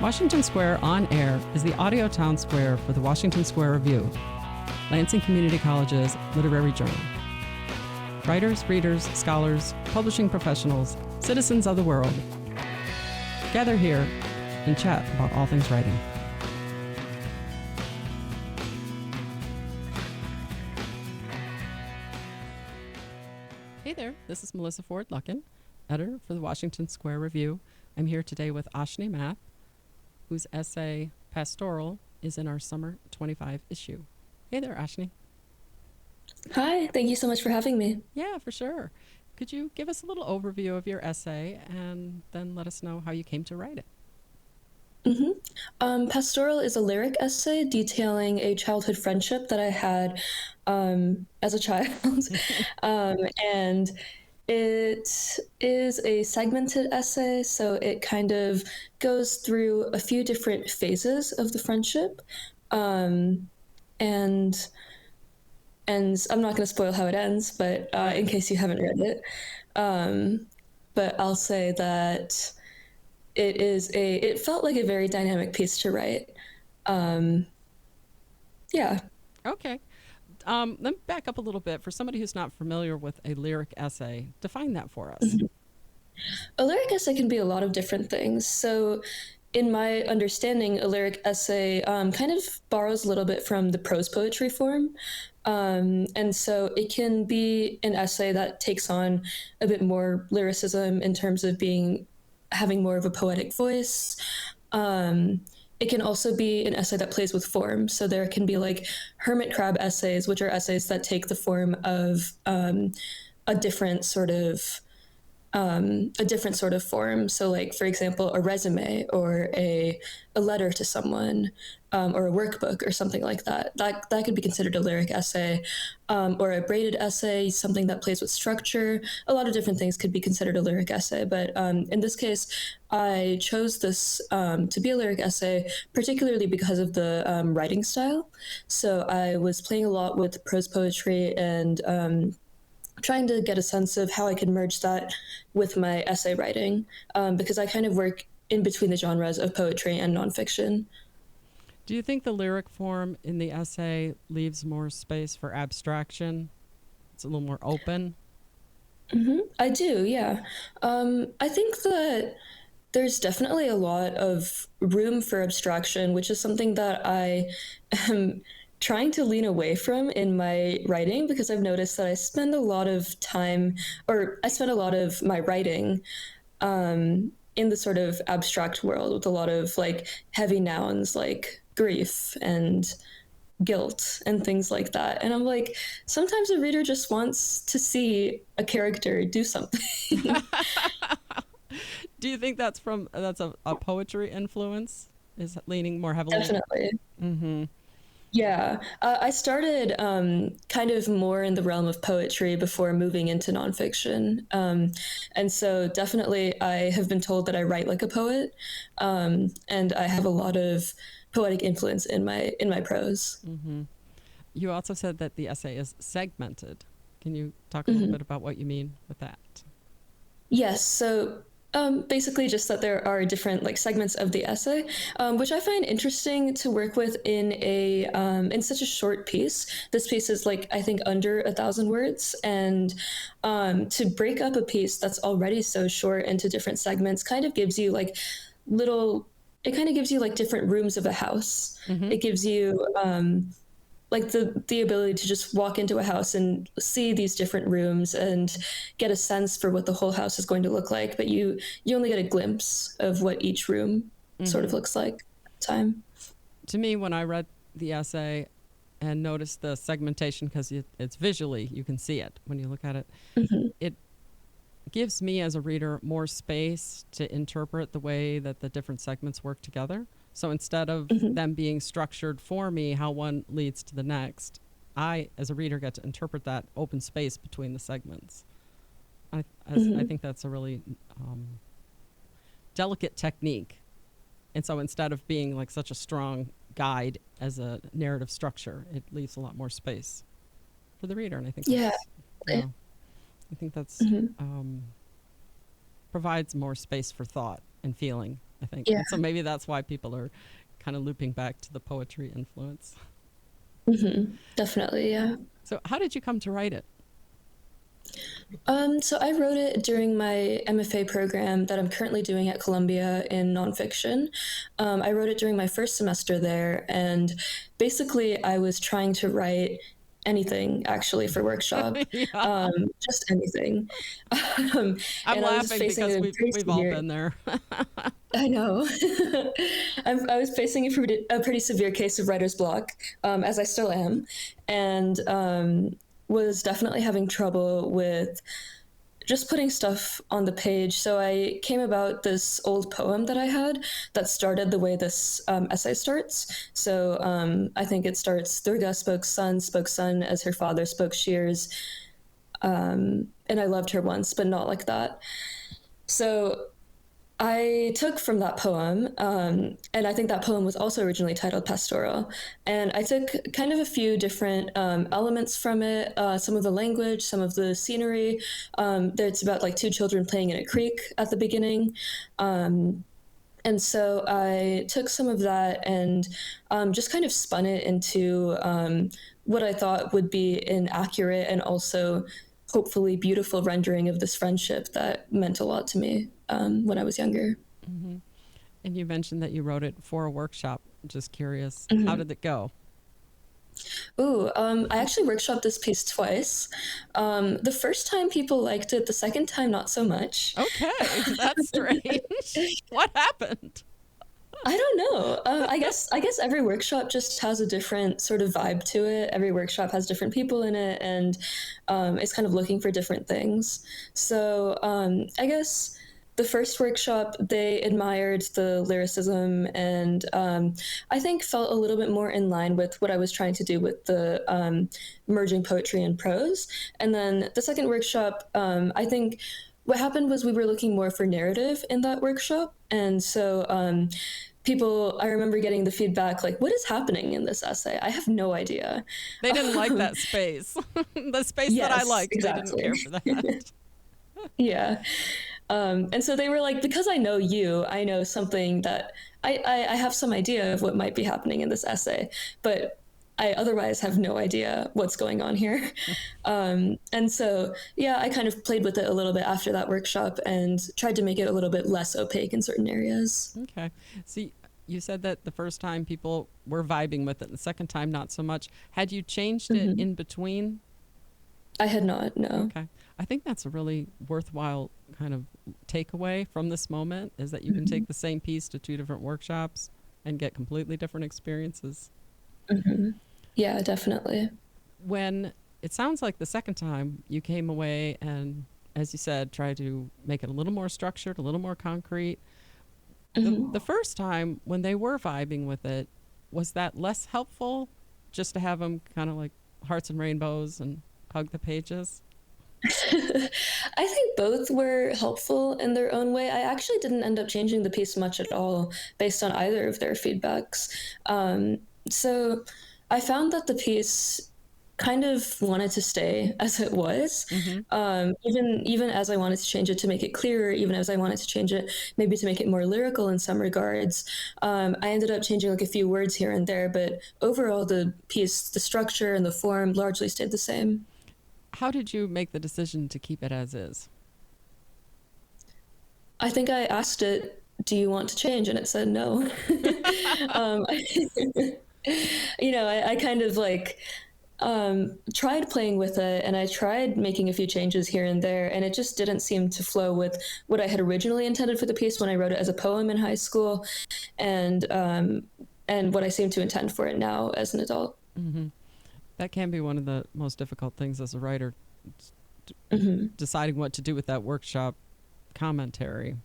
Washington Square On Air is the audio town square for the Washington Square Review, Lansing Community College's literary journal. Writers, readers, scholars, publishing professionals, citizens of the world gather here and chat about all things writing. Hey there, this is Melissa Ford Lucken, editor for the Washington Square Review. I'm here today with Ashni Math, whose essay, Pastoral, is in our summer 25 issue. Hey there, Ashni. Hi, thank you so much for having me. Yeah, for sure. Could you give us a little overview of your essay and then let us know how you came to write it? Pastoral is a lyric essay detailing a childhood friendship that I had as a child. And it is a segmented essay, so it kind of goes through a few different phases of the friendship. And and I'm not going to spoil how it ends, but in case you haven't read it. But I'll say that it felt like a very dynamic piece to write. Yeah. Okay. Let me back up a little bit. For somebody who's not familiar with a lyric essay, define that for us. A lyric essay can be a lot of different things. So, in my understanding, a lyric essay kind of borrows a little bit from the prose poetry form. And so it can be an essay that takes on a bit more lyricism in terms of having more of a poetic voice. It can also be an essay that plays with form. So there can be like hermit crab essays, which are essays that take the form of a different sort of form. So, like, for example, a resume or a letter to someone, or a workbook or something like that. That could be considered a lyric essay, or a braided essay, something that plays with structure. A lot of different things could be considered a lyric essay. But in this case, I chose this to be a lyric essay, particularly because of the writing style. So I was playing a lot with prose poetry and trying to get a sense of how I could merge that with my essay writing, because I kind of work in between the genres of poetry and nonfiction. Do you think the lyric form in the essay leaves more space for abstraction? It's a little more open? I do, yeah. I think that there's definitely a lot of room for abstraction, which is something that I am trying to lean away from in my writing, because I've noticed that I spend a lot of time, or I spend a lot of my writing in the sort of abstract world with a lot of like heavy nouns like grief and guilt and things like that. And I'm like, sometimes a reader just wants to see a character do something. Do you think that's a poetry influence? Is leaning more heavily? Definitely. Mm-hmm. Yeah, I started kind of more in the realm of poetry before moving into nonfiction. And so definitely I have been told that I write like a poet, and I have a lot of poetic influence in my prose. Mm-hmm. You also said that the essay is segmented. Can you talk a little bit about what you mean with that? Yes, so basically just that there are different like segments of the essay, which I find interesting to work with in such a short piece. This piece is like I think under 1,000 words, and to break up a piece that's already so short into different segments kind of gives you like little. It kind of gives you like different rooms of a house. Mm-hmm. It gives you like the ability to just walk into a house and see these different rooms and get a sense for what the whole house is going to look like, but you only get a glimpse of what each room sort of Mm-hmm. looks like at the time. To me, when I read the essay and noticed the segmentation, because it's visually, you can see it when you look at it, it gives me as a reader more space to interpret the way that the different segments work together. So instead of them being structured for me, how one leads to the next, I, as a reader, get to interpret that open space between the segments. I think that's a really delicate technique. And so instead of being like such a strong guide as a narrative structure, it leaves a lot more space for the reader. And I think Yeah. yeah, I think that's provides more space for thought and feeling I think. Yeah. And so maybe that's why people are kind of looping back to the poetry influence. Definitely, yeah. So how did you come to write it? So I wrote it during my MFA program that I'm currently doing at Columbia in nonfiction. I wrote it during my first semester there, and basically I was trying to write anything actually for workshop, Yeah. just anything. I'm And I was laughing facing because a pretty we've all severe. been there. I know. I was facing a pretty severe case of writer's block, as I still am, and was definitely having trouble with just putting stuff on the page. So I came about this old poem that I had that started the way this essay starts. So I think it starts Durga spoke sun as her father spoke shears. And I loved her once, but not like that. So I took from that poem, and I think that poem was also originally titled Pastoral. And I took kind of a few different elements from it, some of the language, some of the scenery. It's about like two children playing in a creek at the beginning. And so I took some of that and just kind of spun it into what I thought would be an accurate and also hopefully beautiful rendering of this friendship that meant a lot to me when I was younger. Hmm. And you mentioned that you wrote it for a workshop. Just curious, how Mm-hmm. did it go? Ooh, I actually workshopped this piece twice. The first time people liked it, the second time not so much. Okay, that's strange. What happened? I don't know. I guess every workshop just has a different sort of vibe to it. Every workshop has different people in it, and it's kind of looking for different things. So I guess the first workshop they admired the lyricism, and I think felt a little bit more in line with what I was trying to do with the merging poetry and prose. And then the second workshop, I think what happened was we were looking more for narrative in that workshop, and so people, I remember getting the feedback like, what is happening in this essay? I have no idea. They didn't like um, that space. The space that I yes, liked, they didn't exactly. care for that. Yeah. And so they were like, because I know you, I know something that I have some idea of what might be happening in this essay, but I otherwise have no idea what's going on here. And so, yeah, I kind of played with it a little bit after that workshop and tried to make it a little bit less opaque in certain areas. Okay. See, you said that the first time people were vibing with it, the second time not so much. Had you changed it Hmm. in between? I had not, no. Okay. I think that's a really worthwhile kind of takeaway from this moment is that you can Hmm. take the same piece to two different workshops and get completely different experiences. Hmm. Yeah, definitely. When it sounds like the second time you came away and, as you said, tried to make it a little more structured, a little more concrete. The Hmm. first time when they were vibing with it, was that less helpful just to have them kind of like hearts and rainbows and hug the pages? I think both were helpful in their own way. I actually didn't end up changing the piece much at all based on either of their feedbacks. So I found that the piece kind of wanted to stay as it was. Mm-hmm. Even as I wanted to change it to make it clearer, even as I wanted to change it maybe to make it more lyrical in some regards. I ended up changing like a few words here and there, but overall the piece, the structure and the form largely stayed the same. How did you make the decision to keep it as is? I think I asked it, "Do you want to change?" And it said no. um, I kind of like tried playing with it and I tried making a few changes here and there, and it just didn't seem to flow with what I had originally intended for the piece when I wrote it as a poem in high school, and what I seem to intend for it now as an adult. Mm-hmm. That can be one of the most difficult things as a writer, Hmm. deciding what to do with that workshop commentary.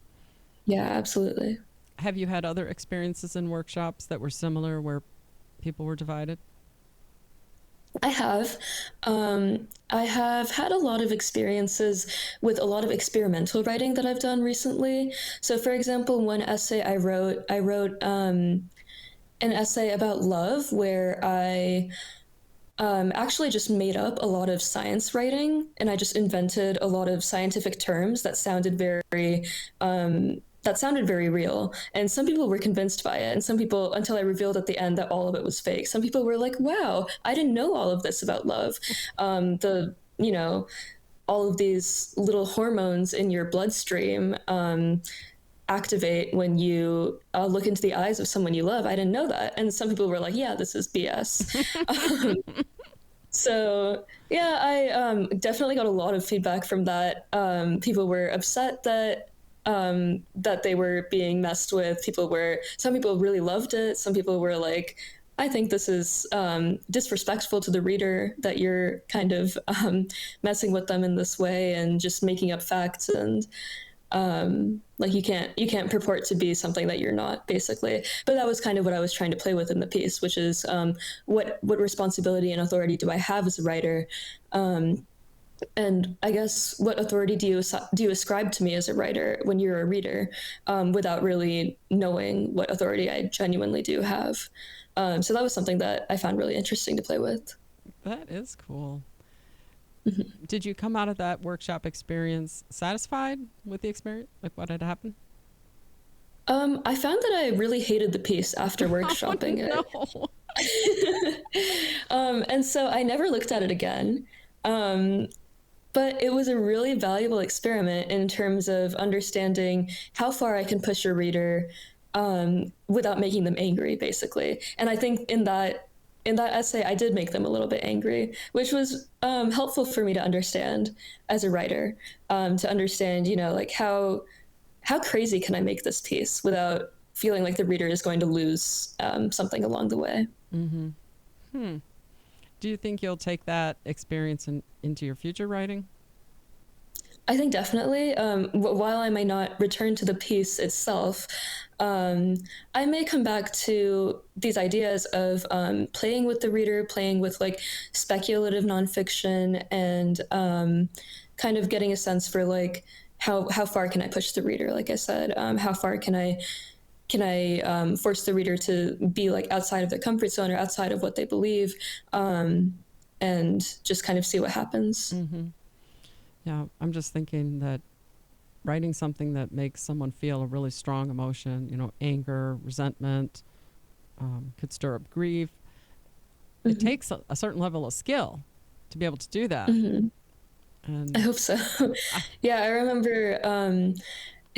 Yeah, absolutely. Have you had other experiences in workshops that were similar where people were divided? I have. I have had a lot of experiences with a lot of experimental writing that I've done recently. So, for example, one essay I wrote an essay about love where I actually just made up a lot of science writing and I just invented a lot of scientific terms that sounded very that sounded very real. And some people were convinced by it. And some people, until I revealed at the end that all of it was fake, some people were like, wow, I didn't know all of this about love. You know, all of these little hormones in your bloodstream activate when you look into the eyes of someone you love. I didn't know that. And some people were like, yeah, this is BS. So yeah, I definitely got a lot of feedback from that. People were upset that that they were being messed with. Some people really loved it. Some people were like, I think this is disrespectful to the reader that you're kind of messing with them in this way and just making up facts, and like you can't purport to be something that you're not, basically. But that was kind of what I was trying to play with in the piece, which is what responsibility and authority do I have as a writer, and I guess what authority do you ascribe to me as a writer when you're a reader, without really knowing what authority I genuinely do have. So that was something that I found really interesting to play with. That is cool. Did you come out of that workshop experience satisfied with the experience, like what had happened? I found that I really hated the piece after workshopping it. And so I never looked at it again. But it was a really valuable experiment in terms of understanding how far I can push a reader without making them angry, basically. And I think in that essay, I did make them a little bit angry, which was helpful for me to understand as a writer, to understand, like how crazy can I make this piece without feeling like the reader is going to lose something along the way. Do you think you'll take that experience into your future writing? I think definitely. While I may not return to the piece itself, I may come back to these ideas of playing with the reader, playing with like speculative nonfiction, and kind of getting a sense for like how far can I push the reader? Like I said, how far can I force the reader to be like outside of their comfort zone or outside of what they believe, and just kind of see what happens. Yeah, I'm just thinking that writing something that makes someone feel a really strong emotion, anger, resentment, could stir up grief. It takes a certain level of skill to be able to do that. And I hope so. Yeah, I remember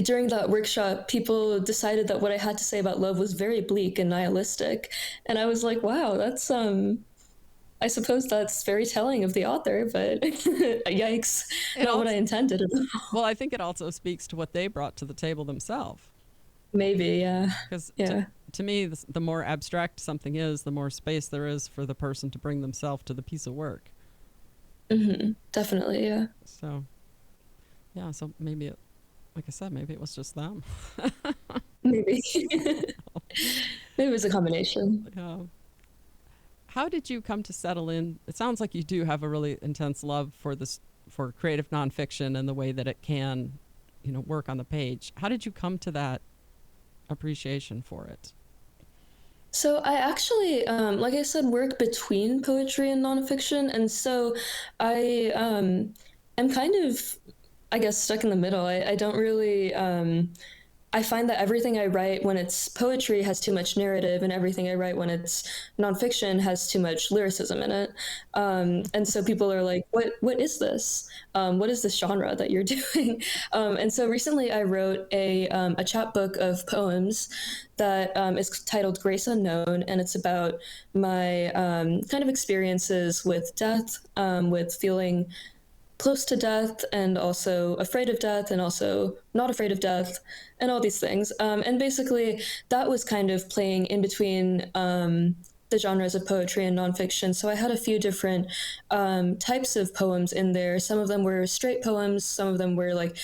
during that workshop, people decided that what I had to say about love was very bleak and nihilistic. And I was like, wow, that's, I suppose that's very telling of the author, but yikes, not what I intended. Well, I think it also speaks to what they brought to the table themselves. Maybe, yeah. Because to me, the more abstract something is, the more space there is for the person to bring themselves to the piece of work. Definitely, yeah. So maybe like I said, maybe it was just them. Maybe. Maybe it was a combination. Yeah. How did you come to settle in? It sounds like you do have a really intense love for creative nonfiction and the way that it can, work on the page. How did you come to that appreciation for it? So I actually, like I said, work between poetry and nonfiction, and so I am kind of, I guess, stuck in the middle. I don't really. I find that everything I write when it's poetry has too much narrative, and everything I write when it's nonfiction has too much lyricism in it. And so people are like, what is this? What is this genre that you're doing? And so recently I wrote a chapbook of poems that is titled Grace Unknown, and it's about my kind of experiences with death, with feeling close to death and also afraid of death and also not afraid of death and all these things. And basically that was kind of playing in between the genres of poetry and nonfiction. So I had a few different types of poems in there. Some of them were straight poems. Some of them were like,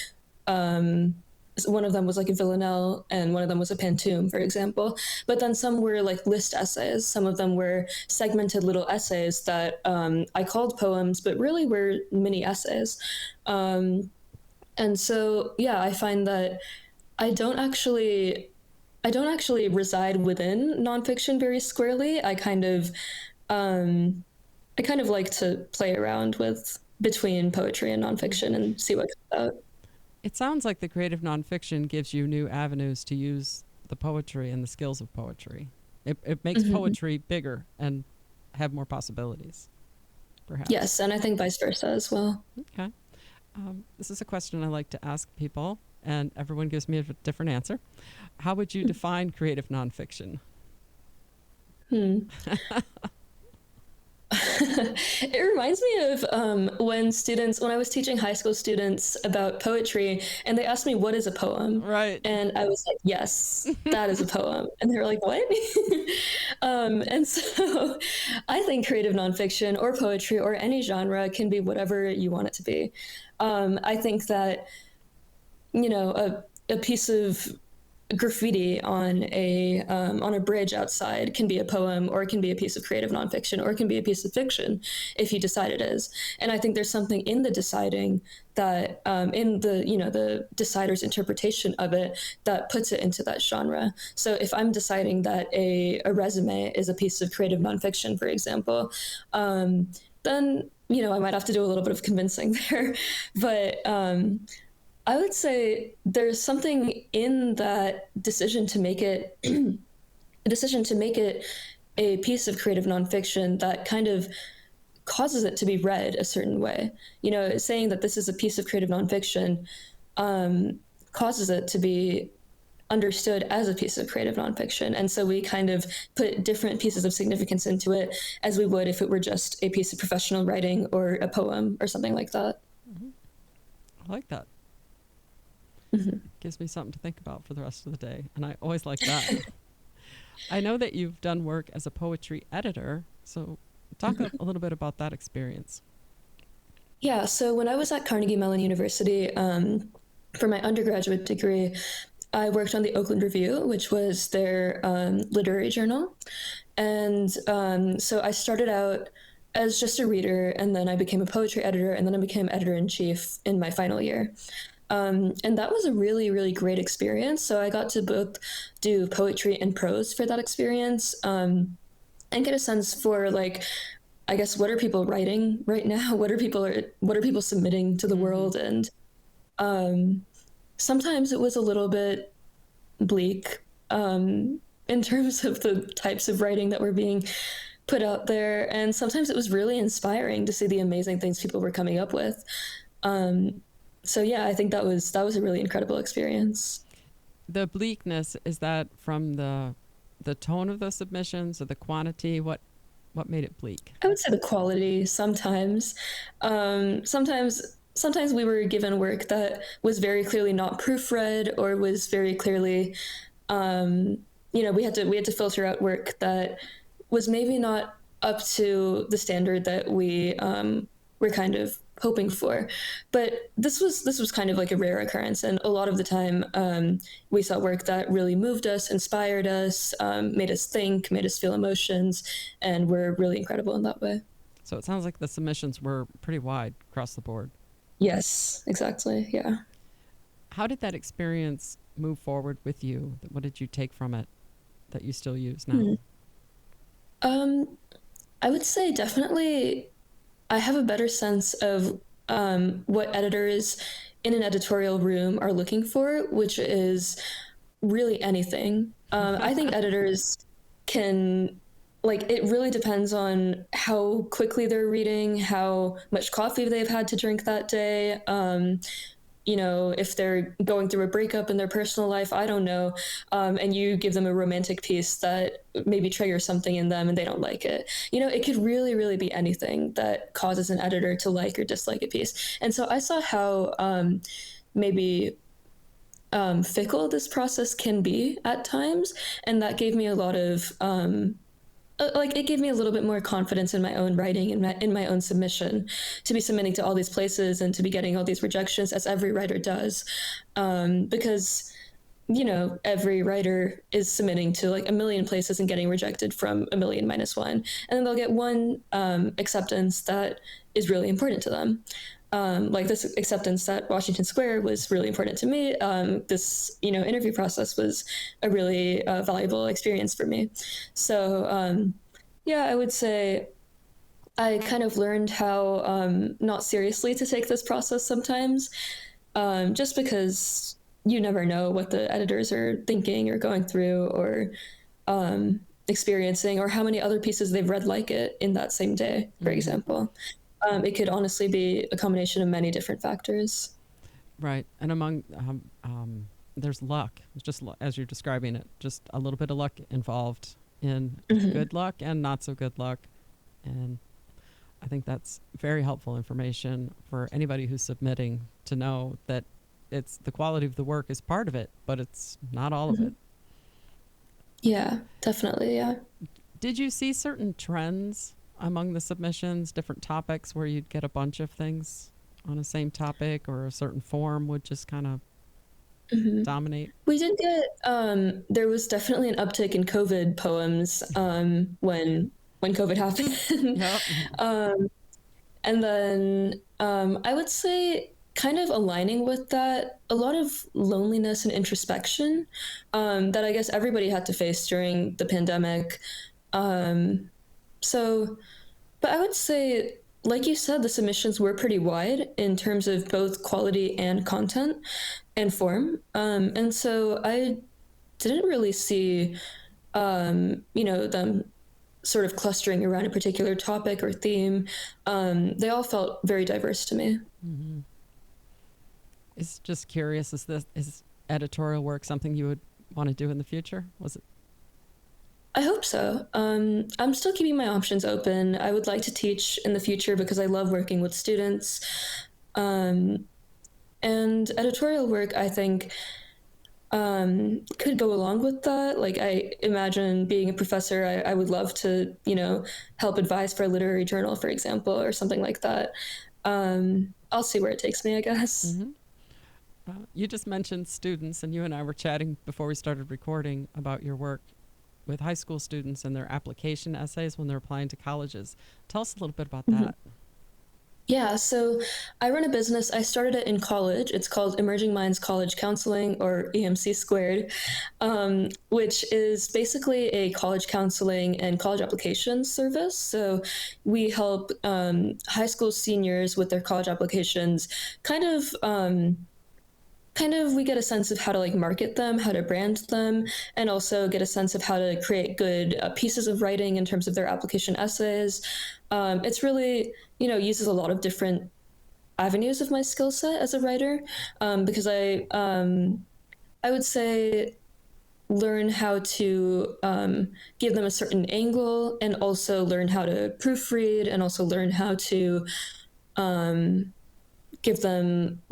one of them was like a villanelle and one of them was a pantoum, for example. But then some were like list essays. Some of them were segmented little essays that I called poems, but really were mini essays. And so, yeah, I find that I don't actually reside within nonfiction very squarely. I kind of like to play around with between poetry and nonfiction and see what comes out. It sounds like the creative nonfiction gives you new avenues to use the poetry and the skills of poetry. It makes poetry bigger and have more possibilities, perhaps. Yes, and I think vice versa as well. Okay. This is a question I like to ask people, and everyone gives me a different answer. How would you define creative nonfiction? It reminds me of when I was teaching high school students about poetry, and they asked me, what is a poem? Right. And I was like, yes, that is a poem. And they were like, what? And so I think creative nonfiction or poetry or any genre can be whatever you want it to be. I think that, a piece of graffiti on a bridge outside can be a poem, or it can be a piece of creative nonfiction, or it can be a piece of fiction if you decide it is. And I think there's something in the deciding that in the decider's interpretation of it that puts it into that genre. So if I'm deciding that a resume is a piece of creative nonfiction, for example, then I might have to do a little bit of convincing there, but I would say there's something in that decision to make it a piece of creative nonfiction that kind of causes it to be read a certain way. Saying that this is a piece of creative nonfiction causes it to be understood as a piece of creative nonfiction. And so we kind of put different pieces of significance into it as we would if it were just a piece of professional writing or a poem or something like that. I like that. Gives me something to think about for the rest of the day, and I always like that. I know that you've done work as a poetry editor, so talk a little bit about that experience. Yeah, so when I was at Carnegie Mellon University for my undergraduate degree, I worked on the Oakland Review, which was their literary journal. And so I started out as just a reader, and then I became a poetry editor, and then I became editor-in-chief in my final year. And that was a really, really great experience. So I got to both do poetry and prose for that experience, and get a sense for, like, I guess, what are people writing right now? What are people submitting to the world? And sometimes it was a little bit bleak in terms of the types of writing that were being put out there. And sometimes it was really inspiring to see the amazing things people were coming up with. So yeah, I think that was a really incredible experience. The bleakness, is that from the tone of the submissions or the quantity? What made it bleak? I would say the quality sometimes. Sometimes we were given work that was very clearly not proofread, or was very clearly, we had to filter out work that was maybe not up to the standard that we were kind of hoping for. But this was kind of like a rare occurrence, and a lot of the time we saw work that really moved us, inspired us, made us think, made us feel emotions, and were really incredible in that way. So it sounds like the submissions were pretty wide across the board. Yes, exactly. Yeah. How did that experience move forward with you? What did you take from it that you still use now? I would say definitely I have a better sense of what editors in an editorial room are looking for, which is really anything. I think editors can, it really depends on how quickly they're reading, how much coffee they've had to drink that day. If they're going through a breakup in their personal life, I don't know, and you give them a romantic piece that maybe triggers something in them and they don't like it. It could really, really be anything that causes an editor to like or dislike a piece. And so I saw how maybe fickle this process can be at times, and that gave me a lot of it gave me a little bit more confidence in my own writing and in my own submission, to be submitting to all these places and to be getting all these rejections, as every writer does, because every writer is submitting to like a million places and getting rejected from a million minus one, and then they'll get one acceptance that is really important to them. Like this acceptance at Washington Square was really important to me. This, interview process was a really valuable experience for me. So, yeah, I would say I kind of learned how not seriously to take this process sometimes. just because you never know what the editors are thinking or going through or experiencing, or how many other pieces they've read like it in that same day, for example. It could honestly be a combination of many different factors. Right. And among, there's luck, just as you're describing it, just a little bit of luck involved in good luck and not so good luck. And I think that's very helpful information for anybody who's submitting, to know that it's the quality of the work is part of it, but it's not all of it. Yeah, definitely. Yeah. Did you see certain trends among the submissions, different topics where you'd get a bunch of things on a same topic, or a certain form would just kind of dominate? We did get, there was definitely an uptick in COVID poems when COVID happened. Yep. And then I would say, kind of aligning with that, a lot of loneliness and introspection that I guess everybody had to face during the pandemic. So, but I would say, like you said, the submissions were pretty wide in terms of both quality and content and form. And so I didn't really see, them sort of clustering around a particular topic or theme. They all felt very diverse to me. It's just curious, is editorial work something you would want to do in the future? Was it? I hope so. I'm still keeping my options open. I would like to teach in the future because I love working with students. And editorial work, I think, could go along with that. Like, I imagine being a professor, I would love to, help advise for a literary journal, for example, or something like that. I'll see where it takes me, I guess. You just mentioned students, and you and I were chatting before we started recording about your work with high school students and their application essays when they're applying to colleges. Tell us a little bit about that. Yeah, so I run a business. I started it in college. It's called Emerging Minds College Counseling, or EMC squared, which is basically a college counseling and college application service. So we help high school seniors with their college applications, we get a sense of how to market them, how to brand them, and also get a sense of how to create good pieces of writing in terms of their application essays. It's really, uses a lot of different avenues of my skill set as a writer, because I would say learn how to give them a certain angle, and also learn how to proofread, and also learn how to give them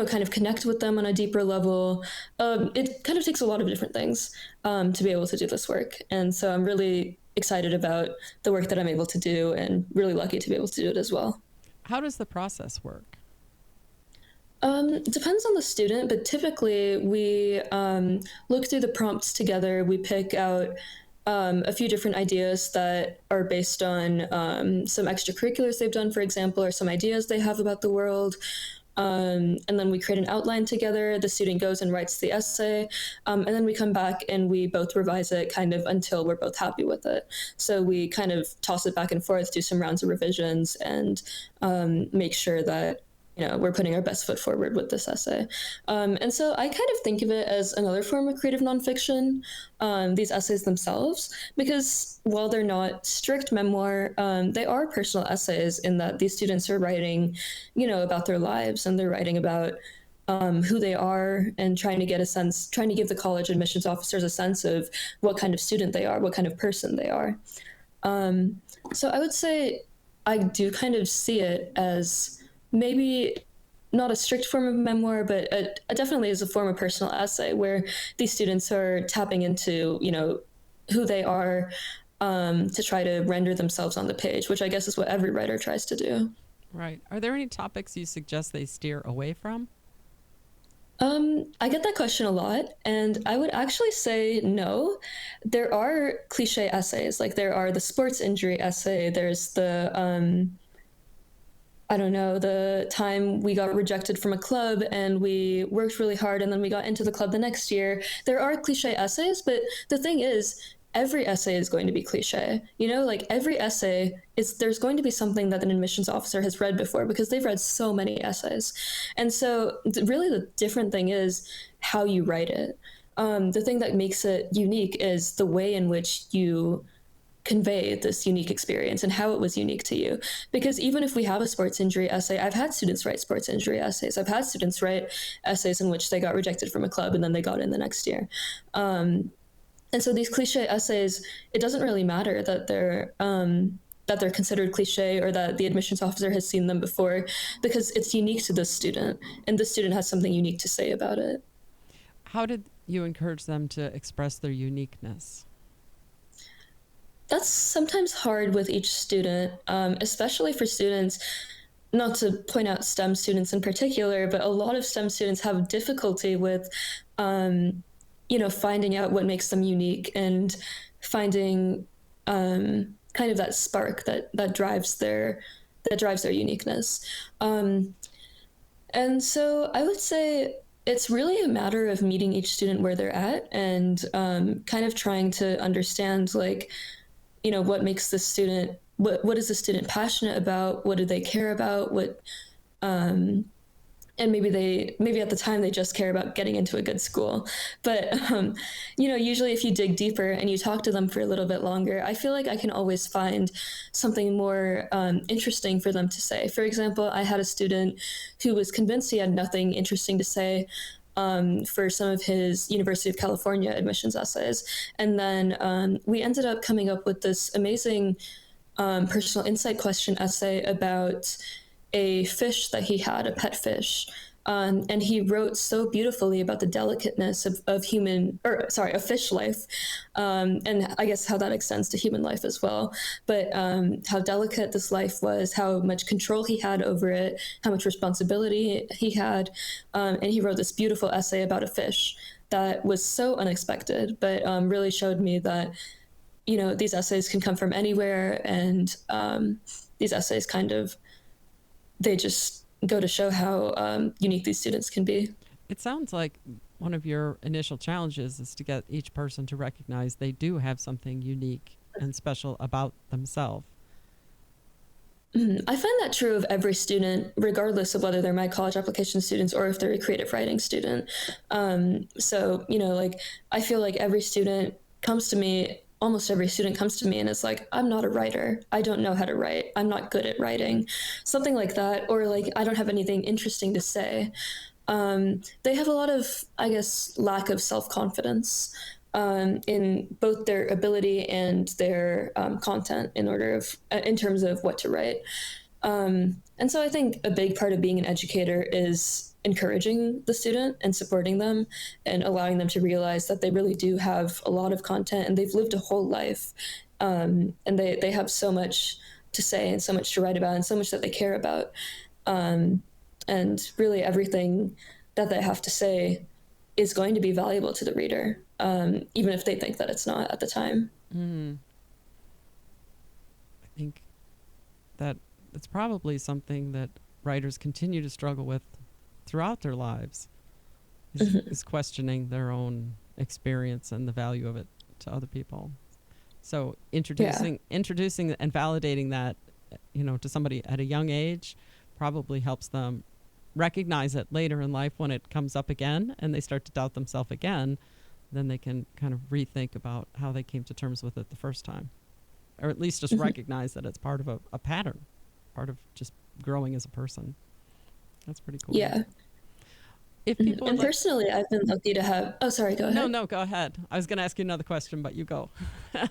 kind of connect with them on a deeper level. It kind of takes a lot of different things to be able to do this work. And so I'm really excited about the work that I'm able to do, and really lucky to be able to do it as well. How does the process work? It depends on the student, but typically we look through the prompts together. We pick out a few different ideas that are based on some extracurriculars they've done, for example, or some ideas they have about the world. And then we create an outline together. The student goes and writes the essay, and then we come back and we both revise it kind of until we're both happy with it. So we kind of toss it back and forth, do some rounds of revisions, and make sure that we're putting our best foot forward with this essay. And so I kind of think of it as another form of creative nonfiction, these essays themselves, because while they're not strict memoir, they are personal essays in that these students are writing, about their lives, and they're writing about who they are, and trying to give the college admissions officers a sense of what kind of student they are, what kind of person they are. So I would say I do kind of see it as maybe not a strict form of memoir, but definitely is a form of personal essay where these students are tapping into, who they are, to try to render themselves on the page, which I guess is what every writer tries to do. Right. Are there any topics you suggest they steer away from? I get that question a lot, and I would actually say no. There are cliche essays, like there are the sports injury essay, there's the the time we got rejected from a club and we worked really hard and then we got into the club the next year. There are cliche essays, but the thing is, every essay is going to be cliche. Like every essay there's going to be something that an admissions officer has read before because they've read so many essays. And so really the different thing is how you write it. The thing that makes it unique is the way in which you convey this unique experience and how it was unique to you. Because even if we have a sports injury essay, I've had students write sports injury essays. I've had students write essays in which they got rejected from a club and then they got in the next year. And so these cliche essays, it doesn't really matter that they're considered cliche or that the admissions officer has seen them before, because it's unique to this student and the student has something unique to say about it. How did you encourage them to express their uniqueness? That's sometimes hard with each student, especially for students, not to point out STEM students in particular, but a lot of STEM students have difficulty with, finding out what makes them unique and finding kind of that spark that drives their uniqueness. And so I would say it's really a matter of meeting each student where they're at and kind of trying to understand, like, what makes the student, what is the student passionate about? What do they care about? And maybe at the time they just care about getting into a good school. But, usually if you dig deeper and you talk to them for a little bit longer, I feel like I can always find something more interesting for them to say. For example, I had a student who was convinced he had nothing interesting to say for some of his University of California admissions essays. And then we ended up coming up with this amazing personal insight question essay about a fish that he had, a pet fish. And he wrote so beautifully about the delicateness of fish life, and I guess how that extends to human life as well. But how delicate this life was, how much control he had over it, how much responsibility he had. And he wrote this beautiful essay about a fish that was so unexpected, but really showed me that, these essays can come from anywhere. And these essays they just go to show how unique these students can be. It sounds like one of your initial challenges is to get each person to recognize they do have something unique and special about themselves. I find that true of every student, regardless of whether they're my college application students or if they're a creative writing student. So, I feel like almost every student comes to me and is like, I'm not a writer. I don't know how to write. I'm not good at writing. Something like that. Or like, I don't have anything interesting to say. They have a lot of, I guess, lack of self-confidence in both their ability and their content in terms of what to write. And so I think a big part of being an educator is encouraging the student and supporting them and allowing them to realize that they really do have a lot of content and they've lived a whole life. And they have so much to say and so much to write about and so much that they care about. And really everything that they have to say is going to be valuable to the reader, even if they think that it's not at the time. I think that it's probably something that writers continue to struggle with throughout their lives, is questioning their own experience and the value of it to other people. So introducing and validating that, to somebody at a young age probably helps them recognize it later in life when it comes up again and they start to doubt themselves again. Then they can kind of rethink about how they came to terms with it the first time, or at least just recognize that it's part of a pattern, part of just growing as a person. That's pretty cool. Yeah. If people personally, I've been lucky to have. Oh, sorry. Go ahead. No, go ahead. I was going to ask you another question, but you go.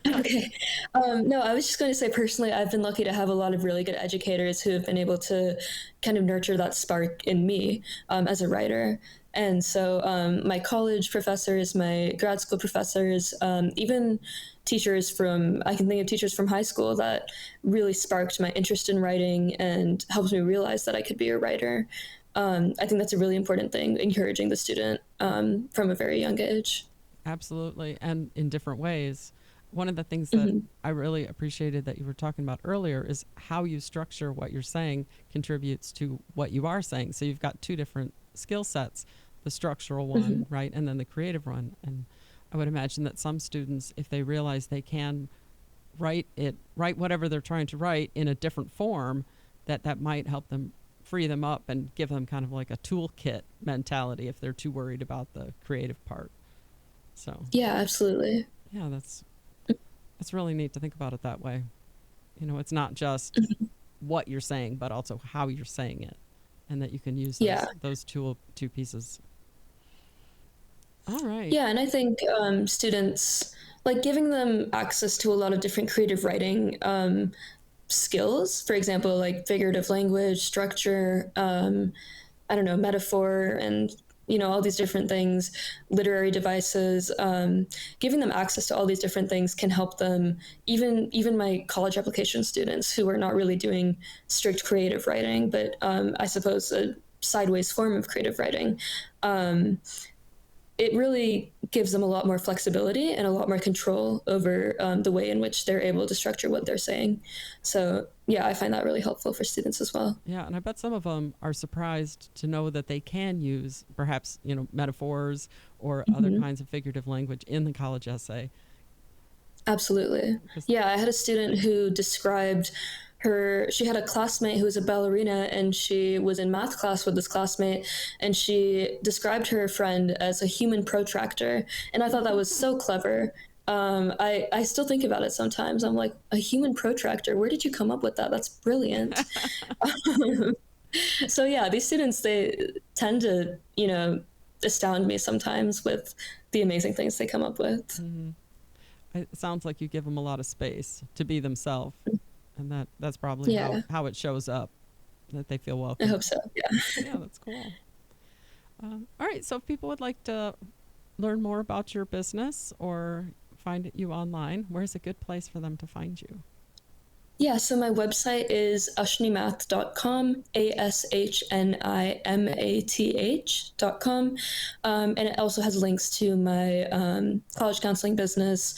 Okay. No, I was just going to say personally, I've been lucky to have a lot of really good educators who have been able to kind of nurture that spark in me as a writer. And so my college professors, my grad school professors, even teachers I can think of teachers from high school that really sparked my interest in writing and helped me realize that I could be a writer. I think that's a really important thing, encouraging the student from a very young age. Absolutely. And in different ways. One of the things that I really appreciated that you were talking about earlier is how you structure what you're saying contributes to what you are saying. So you've got two different skill sets, the structural one, right, and then the creative one. And I would imagine that some students, if they realize they can write whatever they're trying to write in a different form, that might help them free them up and give them kind of like a toolkit mentality if they're too worried about the creative part. So Yeah, absolutely. yeah, that's really neat to think about it that way. It's not just what you're saying, but also how you're saying it, and that you can use those two pieces. All right. Yeah, and I think students, like giving them access to a lot of different creative writing skills, for example, like figurative language, structure, I don't know, metaphor, and all these different things, literary devices. Giving them access to all these different things can help them. Even my college application students who are not really doing strict creative writing, but I suppose a sideways form of creative writing. It really gives them a lot more flexibility and a lot more control over the way in which they're able to structure what they're saying. So yeah, I find that really helpful for students as well. Yeah, and I bet some of them are surprised to know that they can use perhaps, metaphors or other kinds of figurative language in the college essay. Absolutely. Yeah, I had a student who described she had a classmate who was a ballerina, and she was in math class with this classmate, and she described her friend as a human protractor. And I thought that was so clever. I still think about it sometimes. I'm like, a human protractor, where did you come up with that? That's brilliant. So yeah, these students, they tend to, astound me sometimes with the amazing things they come up with. Mm-hmm. It sounds like you give them a lot of space to be themselves. And that's probably how it shows up, that they feel welcome. I hope so, yeah. Yeah, that's cool. All right, so if people would like to learn more about your business or find you online, where's a good place for them to find you? Yeah, so my website is ashnimath.com, ASHNIMATH.com. And it also has links to my college counseling business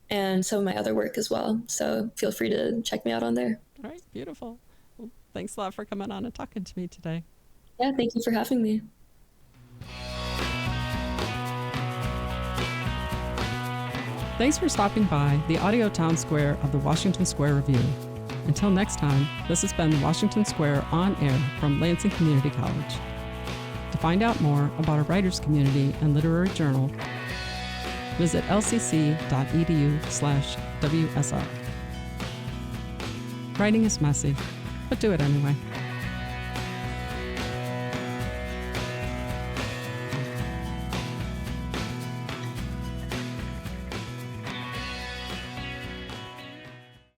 and some of my other work as well. So feel free to check me out on there. All right, beautiful. Well, thanks a lot for coming on and talking to me today. Yeah, thank you for having me. Thanks for stopping by the audio town square of the Washington Square Review. Until next time, this has been the Washington Square On Air from Lansing Community College. To find out more about our writers community and literary journal, visit lcc.edu/WSR. Writing is messy, but do it anyway.